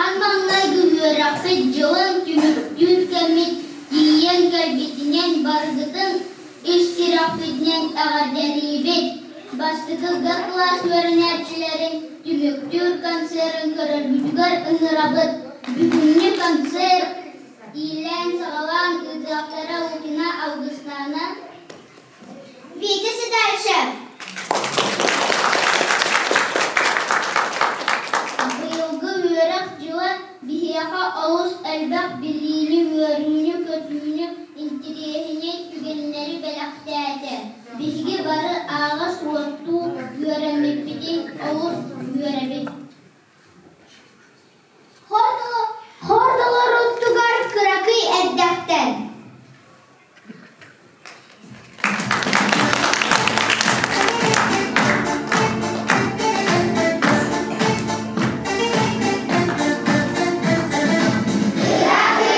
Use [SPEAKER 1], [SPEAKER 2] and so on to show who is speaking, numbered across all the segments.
[SPEAKER 1] Anmanlay güvürakı жылын tümüktür kemit diyen kalbetinen bargıtın istirahatinen ağırdanibet. Bastıkıga klas öğrenecilerin tümüktür konserin kırır bütügar ınırabıt. Bugünlü konser ilen sağalan ıdraklara okuna Augustana. Витя Сидальшев. Быйылгы өрәк жылы бихияға ауыз әлбәк білгейлі өрінні көтүні интересіне түгенлері бәләқтәді. Бізге бары ағыз уатту өрәмеппеден ауыз өрәбек. Хордалар оттугар кыракый әддәқтен. Кыракый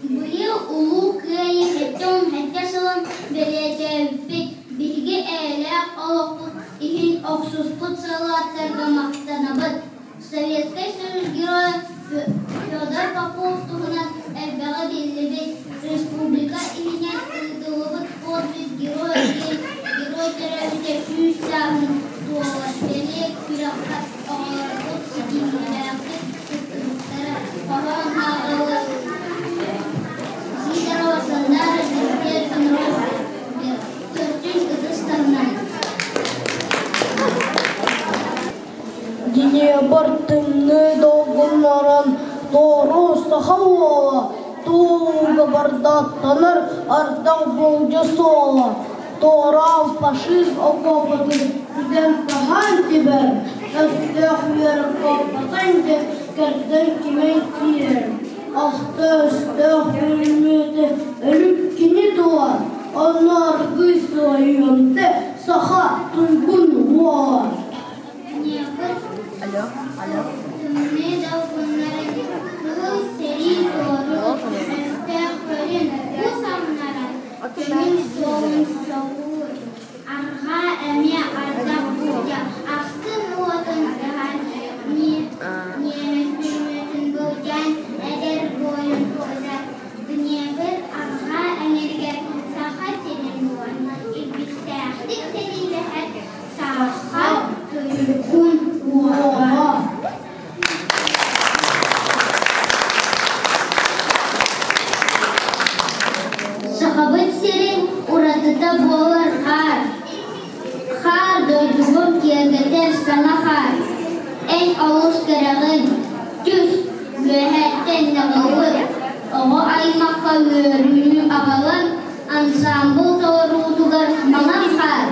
[SPEAKER 1] Быйыл улуу кыайы хеттен хеттесылын белетебит биги элек олоқпут ихин оксуспут салаттарга мактанабыт. Советский Союз героя Федор Попов тугунан элбега биллибит. Республика ихинен ыдылыбыт подвиг героя герой теревите фюсягын туолар белек пиракат оғарбут сигинелеракты туттуруктары паған ағылы Зидорова Сандара Зидер Конрой Төртүн Кыргызстаннан
[SPEAKER 2] Дине бартымны долгунаран Тору сахаула Туга бардаттаныр артау болжы сола Торал фашизм окопатын Күден таған тибер Өстөк веріп копатанды Кәрден кемен киер Ақты өстөк өлмеді Өліп кені туар Onlar гысылайымды Саха туйгун уар
[SPEAKER 1] Алло. Тымны долгунаран Кыл сери тору Эстәхөлін Усамнаран Кемін соғын соғуыр Арға әме ардақ бұлда Астын уатын дұған Немес бүрметін бұлдан Әдер бойын қозар Дүнебір арға әмерге Саха сенен бұған Ибістәқтік сенен әт Саха тұйгун уаға Сахабыт серин уратыта болар хар. Хар дойдугum киегетер сана хар. Эн алус керегин түс вехеттен нағылыр. Оғы аймаққа өрінің ағалан ансамбыл тоғырудугар манам хар.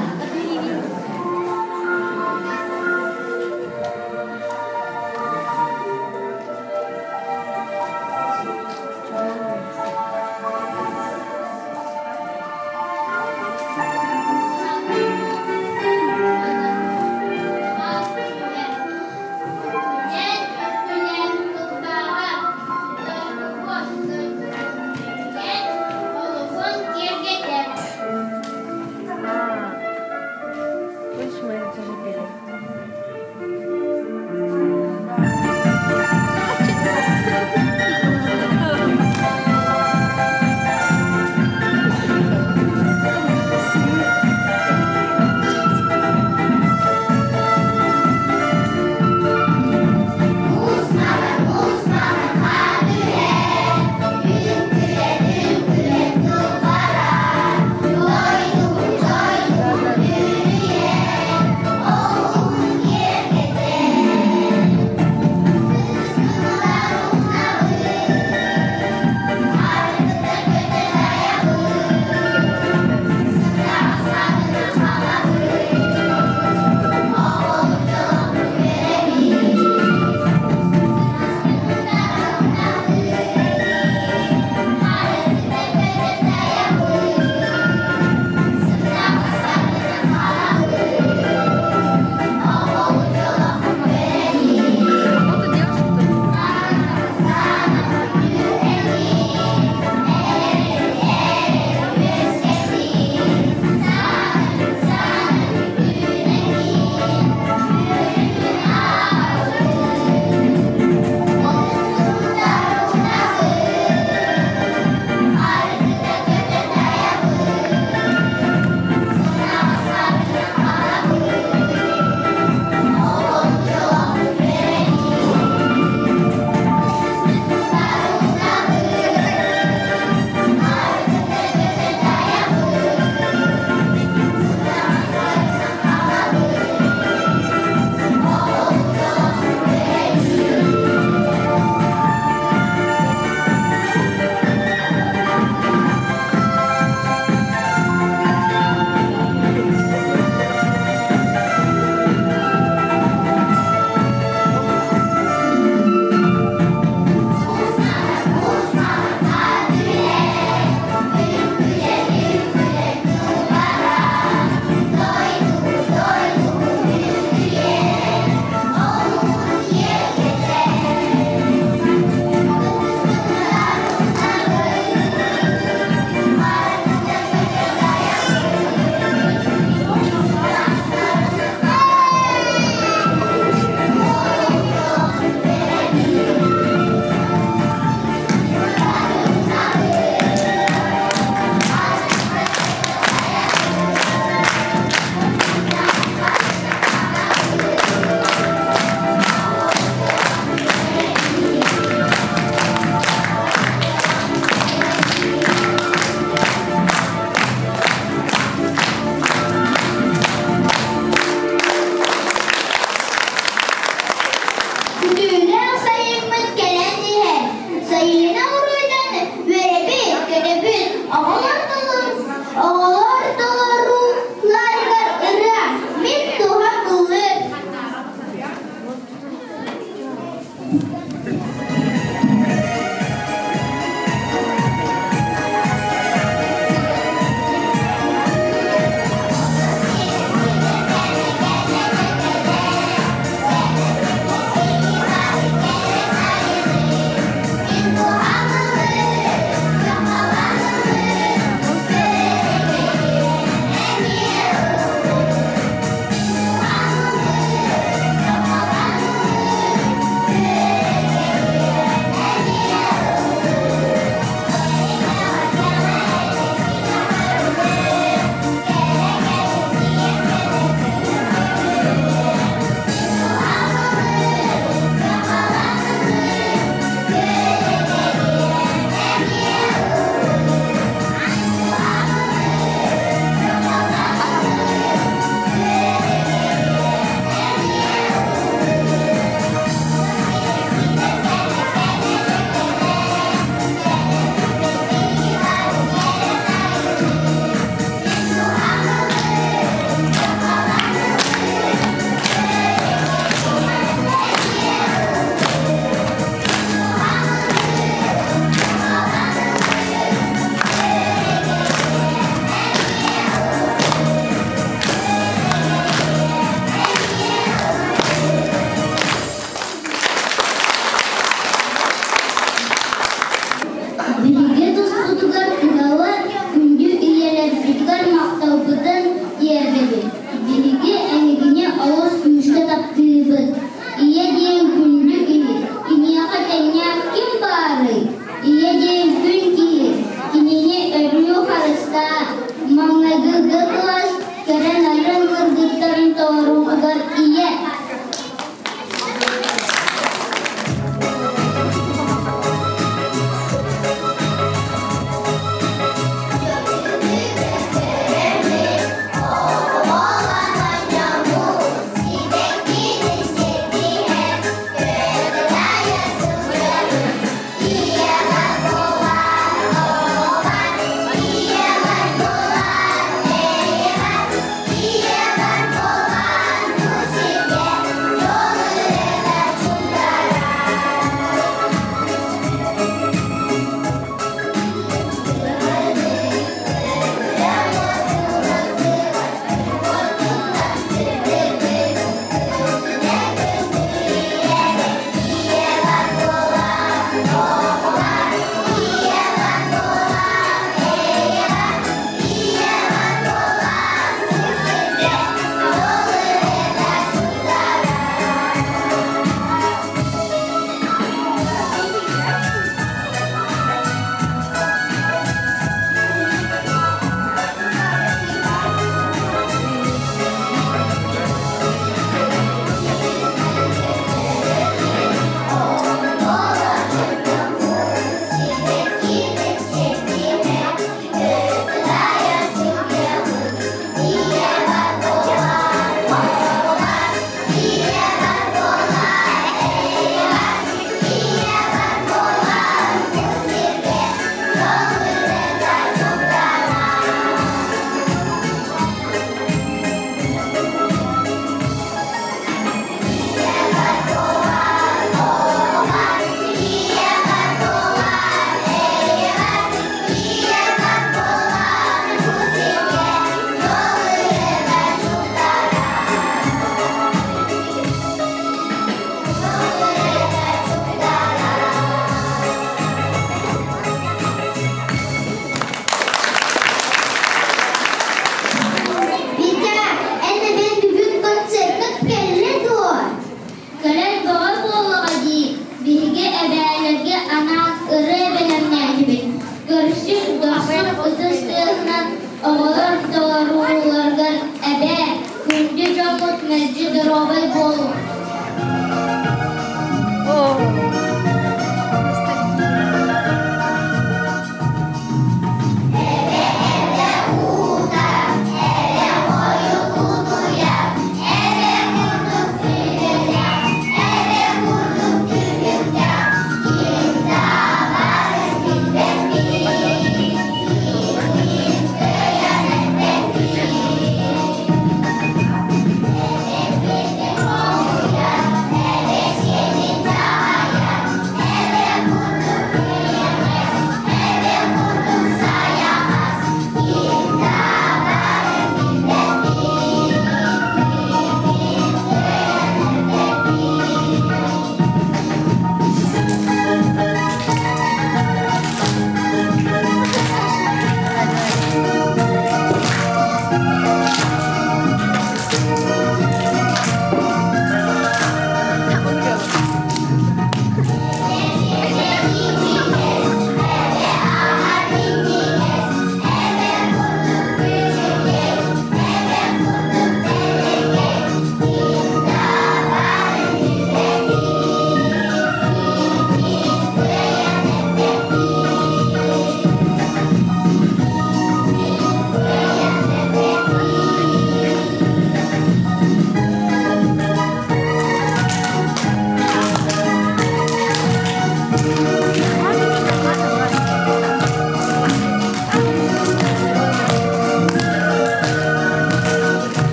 [SPEAKER 1] Bihiге тұспұтығар күнауар күнді үйелердігер мақтаубыдан ергеді. Биһиге әһигине олус күмүшкө таптыыбыт. Ие диэн күндү киһи. Кинияка тэньяк ким баары? Ие диэн күн киһи. Кинини өрүө харыста. Маңнагыгы класс. Кэрэн арын кыргыттарын тооруугар ие.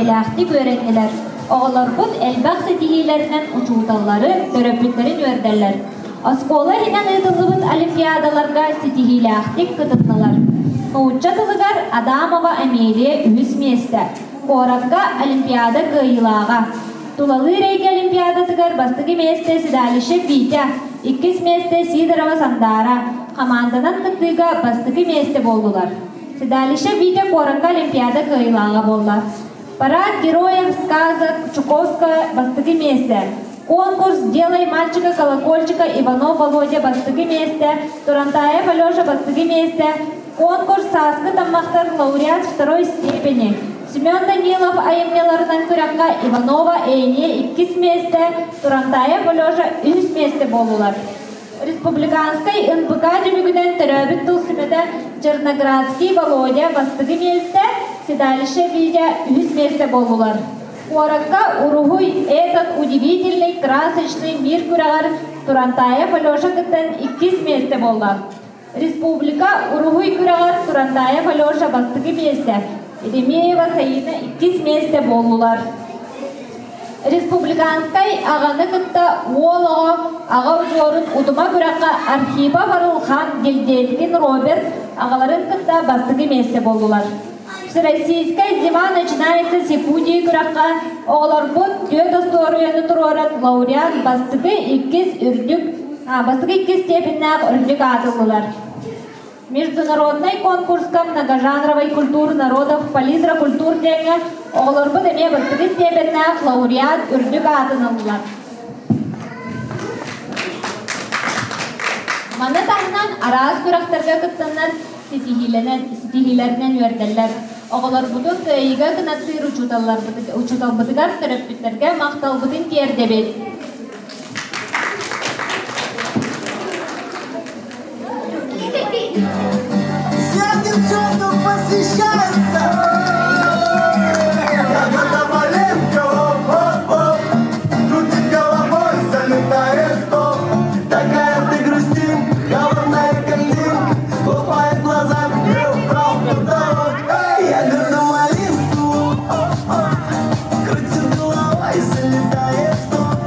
[SPEAKER 3] Elahtik öğretmeler. Oğullar bud elbaq setihiylerinden uçuğutalları, töröpütlerin öğrenirler. Askola hinen ıdılıbıt olimpiyadalarga setihilahtik kıtıtlılar. Nuğutça tılıgar Adamova Emeliye ühüs miyeste. Коракка Олимпиада кыйылаға. Тулалы рейки Олимпиадатыгар бастыгы месте Седалище Витя, 2 месте Сидорова Сандара, команданан кыттыга бастыгы месте болдулар. Седалище Витя Коракка Олимпиада кыйылаға болла. Парад героев сказок Чуковская бастыгы месте. Конкурс «Делай мальчика колокольчика» Иванов Володя бастыгы месте, Турантаев Алеша бастыгы месте. Конкурс «Саска Таммахтар» лауреат 2 степени. Семен Данилов айымнеларынан күрәкка Иванова Эйне 2 месте, Турантаев Алеша 3 месте болулар. Республиканской НПК жүмігінен түрәбіт тұлсымеде Черноградский Володя бастыгы месте, Седалище Витя 3 месте болулар. Коракка Уругуй этот удивительный красочный мир күрәгәр Турантаев Алеша кыттан 2 месте болла. Республика Уругуй күрәгәр Турантаев Алеша бастыгы месте. Еремеева Саина 2 месте болулар. Республиканской ағаны кытта Уолого аға жорын удума күрәкка Архипа Варылхан Гелделкин Роберт ағаларын кытта бастыгы месте болулар. Всероссийская зима начинается с Якутии күрәкка оғылар бұд дөд историяны тұрорат лауреат бастыгы 2 степеннәк үрдік атылылар. Международный конкурска многожанровой культуры народов палитра культур деңе оғылар бұд әме бастыгы степеннәк лауреат үрдік атынылылар. Маны тағынан араз күрәқтарға кыттаннан сетихилерінен өрделер. Оғылар бұдын тәйіға кынаттыр учуталбытыгар төрөппіттерге мақталбытын кердебет.
[SPEAKER 4] Вся девчонка посвящается. Ягода маленька, оп-оп-оп, крутит головой, залетает в топ. Такая ты грустинка, говорная картинка, лупает глазами вправо-вправо. Ягода малинку, крутит головой, залетает в топ.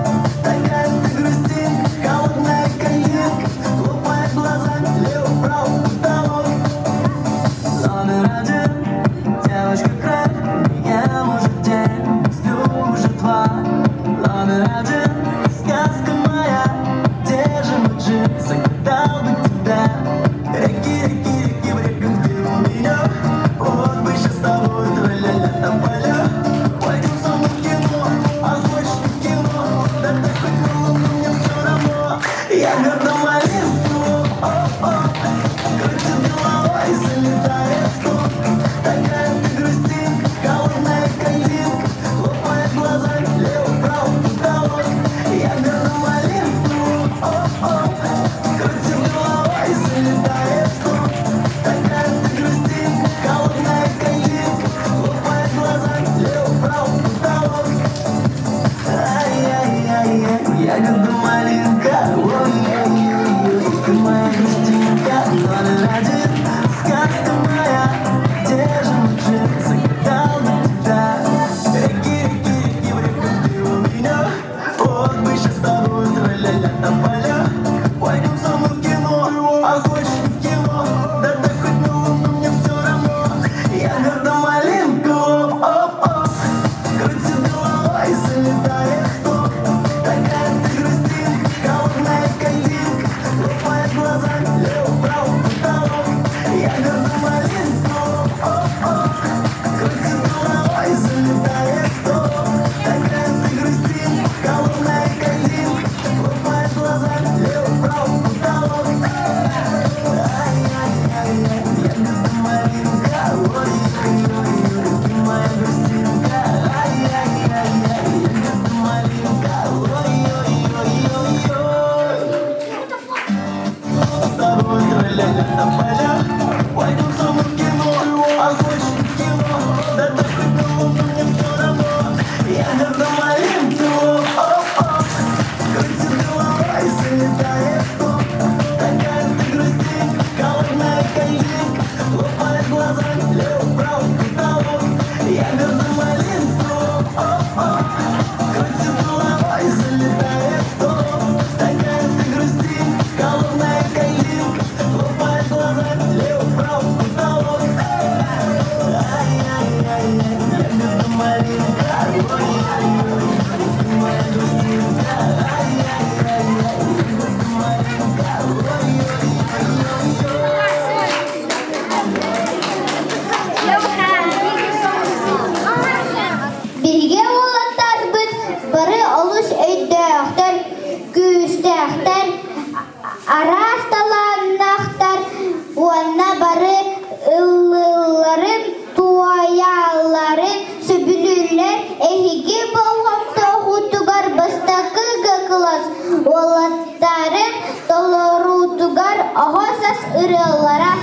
[SPEAKER 1] Tige olatlar bit, bari alış eydähter, küstähter, arastalanahtar, uanna bari ıllıların, tuayaların, sübülüller, ehigi bolğamta hutugar bastakı gıkılas, olatların, dolorutugar ahosas ırıllara.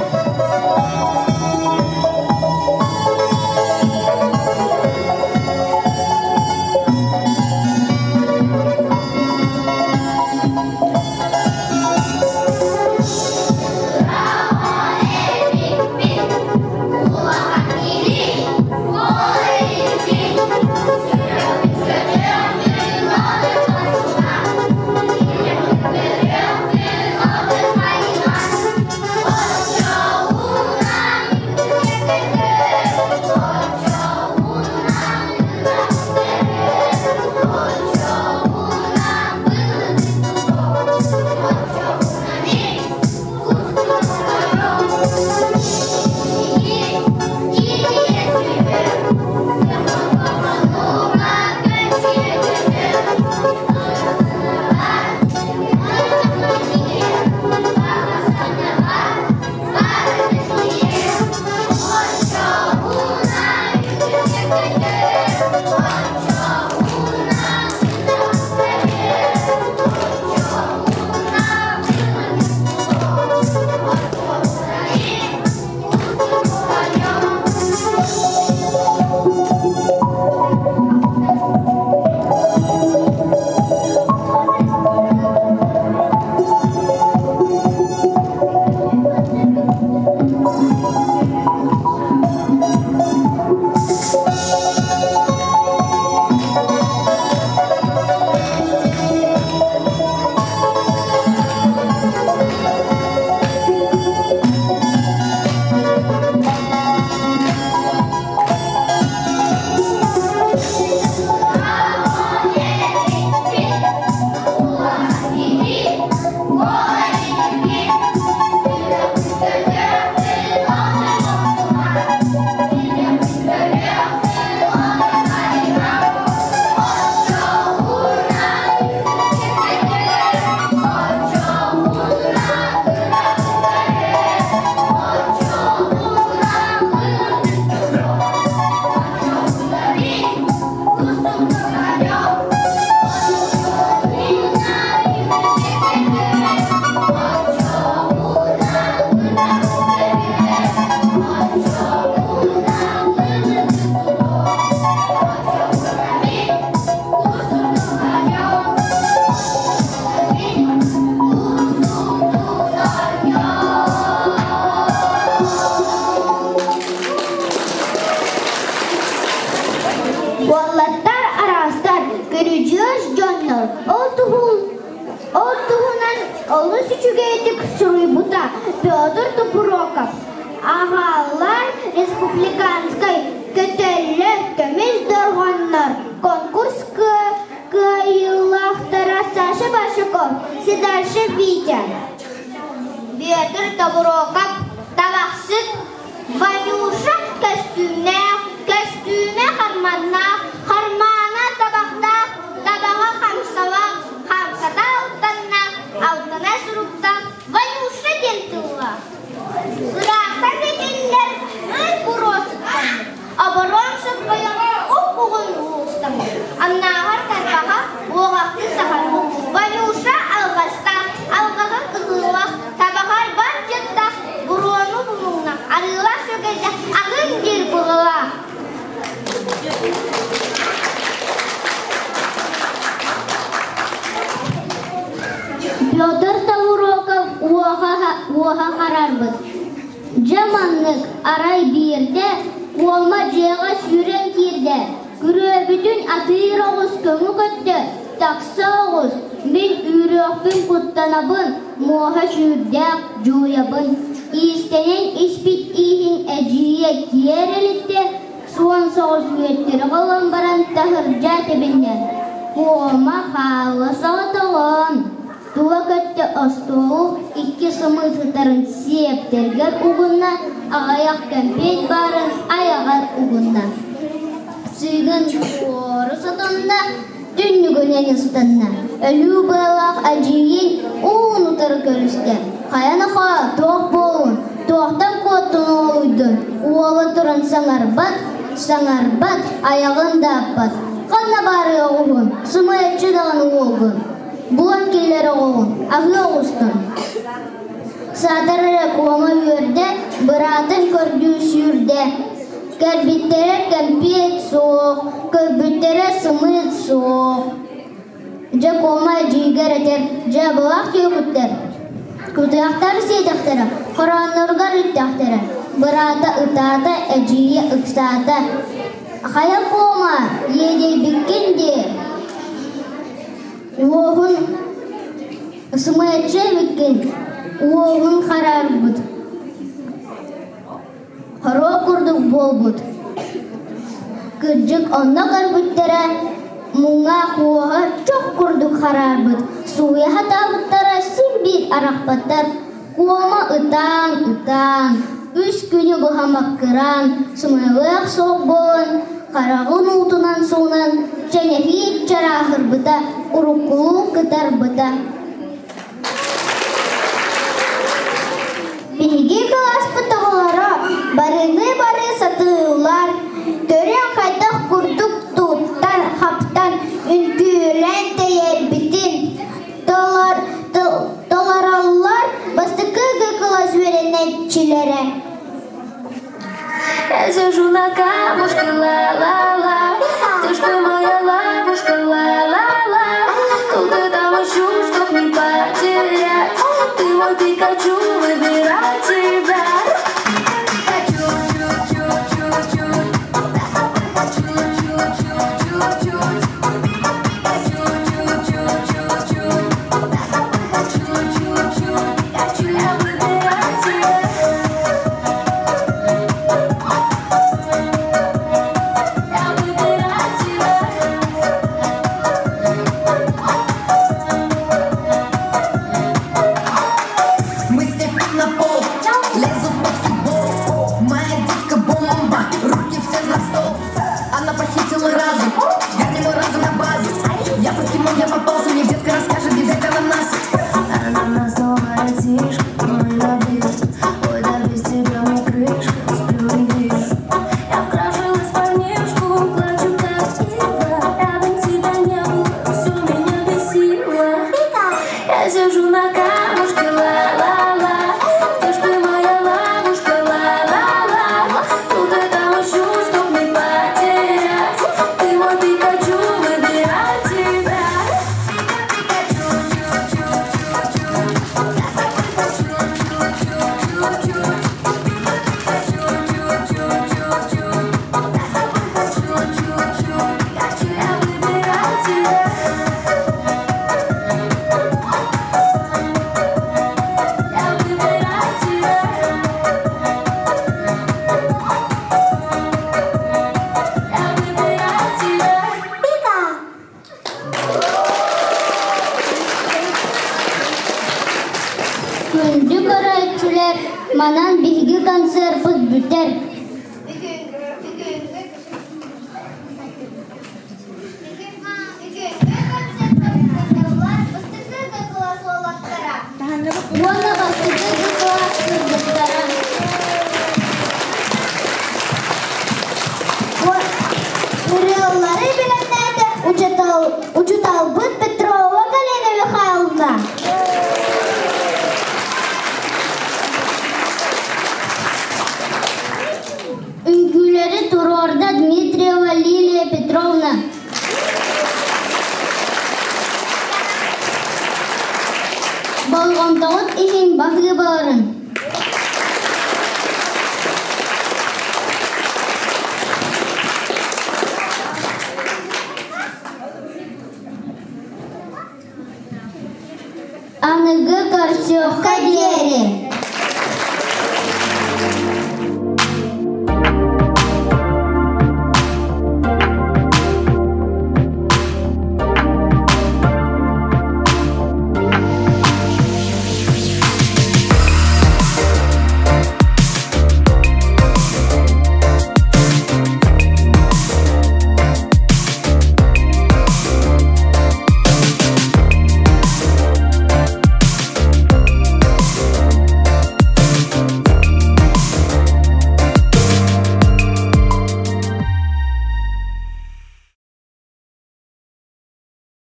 [SPEAKER 1] Петр Топуроков, Ағалар республиканскай көтелі көміз дұрғанлар конкурс кайылақтара Саша Башаков, Седаршы Витя. Петр Топуроков, табақсыз, Ванюша костюме хармана табақта, табаға хамсава, хамсата алтына сұрупта, Ванюша дентула. Ұрақтар дегендер үй бұросыттан, абыронсыз баяғы ұқпұғын ұлыстан. Амнағар тарпаға оғақты сағару. Ванюша алғаға қығылақ, табағар бар жеттақ, бұруану бұмуңнақ, арыла сөгелді ағын дер бұғылақ. Петр Топуроков уаға қарарбыд. Жаманлық арай берді, уама жеға сүрен керді. Күрөбүтін атыыр оғыз көңі көтті, тақса оғыз. Мен үйрөкпін құттанабын, моға жүрдәк жойабын. Истенен іспит ихин әжие киерелітті, суан соғыз өттері қалан баран тахыр жәтебінден. Уама қалы сағатылын. Тула көтті остолу, икки сымытытарын септергер уғынна, ағаяқ кәмпет барын аяғар уғынна. Сүйгін мен ұстанна. Өлі бағақ әжейін оғын ұтары көрісті. Қаяныға тоқ болын, тоқтан көттің олыйдың. Уолы тұрын саңарбат, аяғын да аппат. Қанна бары оғын, сымы әтші дағын оғын. Бұлан келері оғын, ағы оғыстың. Сатырыры қуама өрді, бұратын көрді сүрді. Кәрбеттері кәмпет соқ, көббеттері сымыт соқ. Жа қома жүйгер әтер, жа бұлақ түйіқіттер. Күтіяқтары сейдіқтері, құранырғар үттіяқтері. Бұраты ұтаты, әжейі ұқсаты. Қая қома, едей бүккенде. Оғын сымайтшы бүккен, оғын қарар бұд. Қаро құрдық бол бұд. Күрджік онна қарбыттары, мұңа қуаға чоқ құрдық қарар бұд. Суя хата бұттара сім бет арақпаттар. Қуама ұтан. Үш күні бұхамақ кыран, сымайлық соқ болын. Қарағын ұлтынан соңынан, және хейт жарағыр бұта, ұрыққылу қытар бұта. Беге қалас бұтығылары, бары сатылар, төрен қайтақ күрдік тұттар қаптан, үнкілен тәйер бітін. Толаралар бастықы қалас өрен әтчілері.
[SPEAKER 5] Я сижу на камушке, ла-ла-ла. Ты ж ты моя лапушка, ла-ла-ла. Тут и там ищу, чтоб не потерять. Ты мой Пикачу, выбирай тебя.
[SPEAKER 1] Манан биги концерт бүтер. Учуталбыт Петрова Галина Михайловна. Үңгүлері Турорда Дмитриева Лилия Петровна. Балғамдағыт ең бағы барын. Анығы Корсёвка дері.